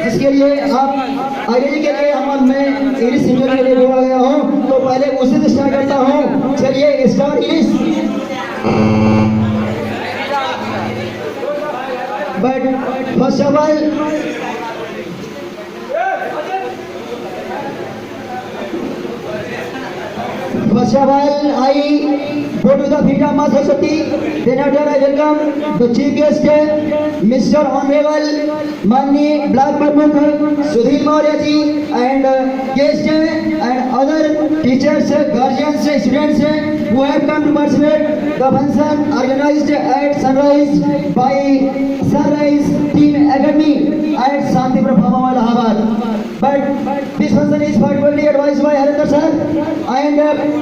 इसके लिए आप अंग्रेजी के लिए मैं इंग्लिश सीखने के लिए बोला गया हूँ, तो पहले उसी से स्टार्ट करता हूँ। चलिए start English. But first of all I go to the feet of Ma Saraswati. Then after I welcome the chief guest, Mr. Honorable Mani Black Pramukh Sudhir Maurya ji, and guests and other teachers, guardians, students who have come to participate the function organized at Sunrise by Sunrise Team Academy at Shantipur Bhava, Allahabad. But this function is particularly advised by Harendra sir and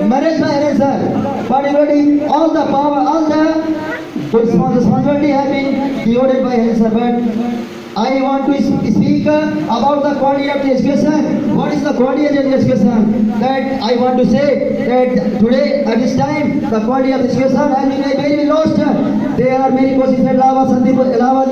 managed by Harendra sir. Particularly all the power, all the responsibility have been devoted by Harendra sir. But I want to speak about the quality of the education. What is the quality of the education? That I want to say that today at this time the quality of the education has been very lost. There are many courses at Allahabad, Allahabad,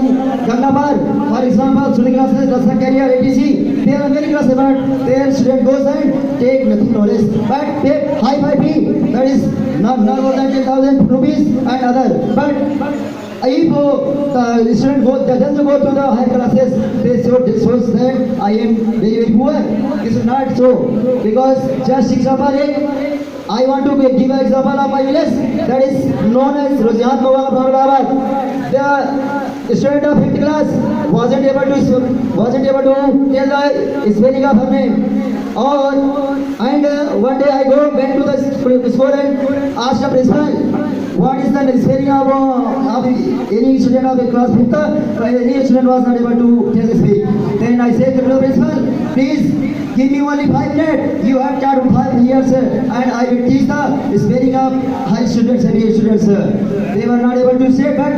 Gangapur, for example, study classes, Rasa Career, ATC. They are very classes, but their student goes and take nothing knowledge. But pay high fee, that is not more than 10,000 rupees and other. But if the student doesn't go to the higher classes, they shows that I am very poor. This is not so, because just example, I want to give an example of my village that is known as Ruzihat Mawang from Allahabad. The student of 5th class wasn't able to tell the spelling of her name. And one day I went to the school and asked the principal, what is the spelling of any student of class 5th? Any student was not able to tell the spelling. Then I said to the principal, please give me only 5 minutes. You have taught 5 years and I will teach the spelling of high students and A students. They were not able to say, but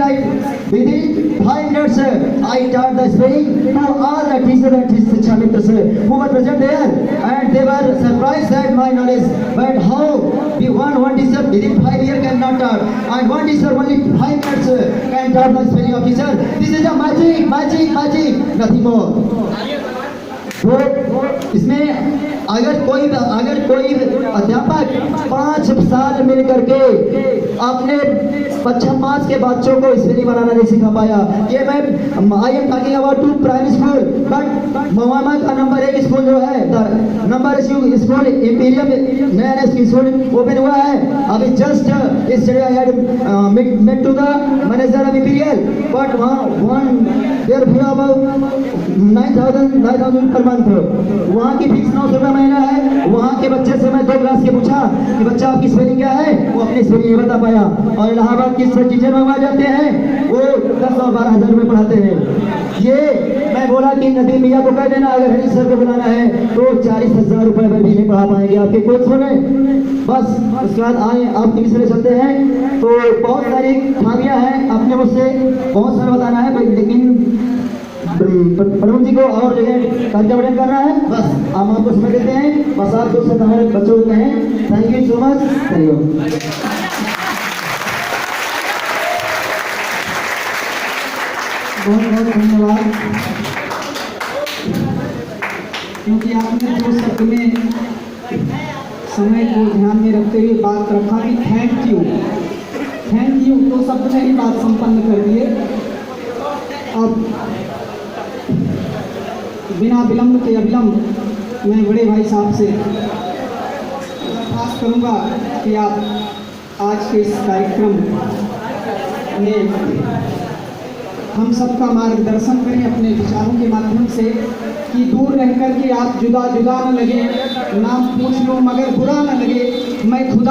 within 5 minutes I taught the spelling to all the teachers and teachers who were present there, and they were surprised at my knowledge. But how one teacher within 5 years cannot taught, and one teacher only 5 minutes can taught the spelling of teacher? This is a magic, nothing more. तो इसमें अगर कोई अध्यापक 5 साल मिल करके अपने 5 के बच्चों को स्पेलिंग बनाना नहीं सिखा पाया, ये मैं I am talking about to primary school, but मवामा का नंबर 1 स्कूल जो है, नंबर स्कूल इंपीरियम नया स्कूल ओपन हुआ है अभी just yesterday I had met to the manager of imperial, but one their fee about 9,000 per month. वहाँ की फीस 900 रुपये महीना है। वहाँ के बच्चे से मैं 2 क्लास के पूछा कि बच्चा आपकी स्पेलिंग क्या है, वो अपनी स्पेलिंग नहीं बता पाया। और इलाहाबाद की टीचर मंगवा जाते हैं, वो 10 और 12 हज़ार रुपये पढ़ाते हैं। ये मैं बोला कि नदीम मियाँ को कह देना अगर हरीश सर को बुलाना है तो 40,000 रुपये में भी नहीं पढ़ा पाएंगे आपके कोच सुने। बस उसके बाद आए आप तीसरे चलते हैं तो बहुत सारी खामियां हैं, अपने मुझसे बहुत सारा बताना है, लेकिन प्रभु जी को और जो है कंटेम्परेट करना है। बस हम आपको समय देते हैं, बस आप दोस्त हमारे बच्चों को कहें थैंक यू सो मच। बहुत धन्यवाद, क्योंकि आपने 2 शब्द में समय को ध्यान में रखते हुए बात रखा कि थैंक यू 2 शब्द में ही बात संपन्न कर दिए। अब बिना विलंब के अविलंब मैं बड़े भाई साहब से दरख्वास्त करूंगा कि आप आज के इस कार्यक्रम में हम सबका मार्गदर्शन करें अपने विचारों के माध्यम से, कि दूर रहकर के आप जुदा न लगे, नाम पूछ लो मगर बुरा न लगे, मैं खुदा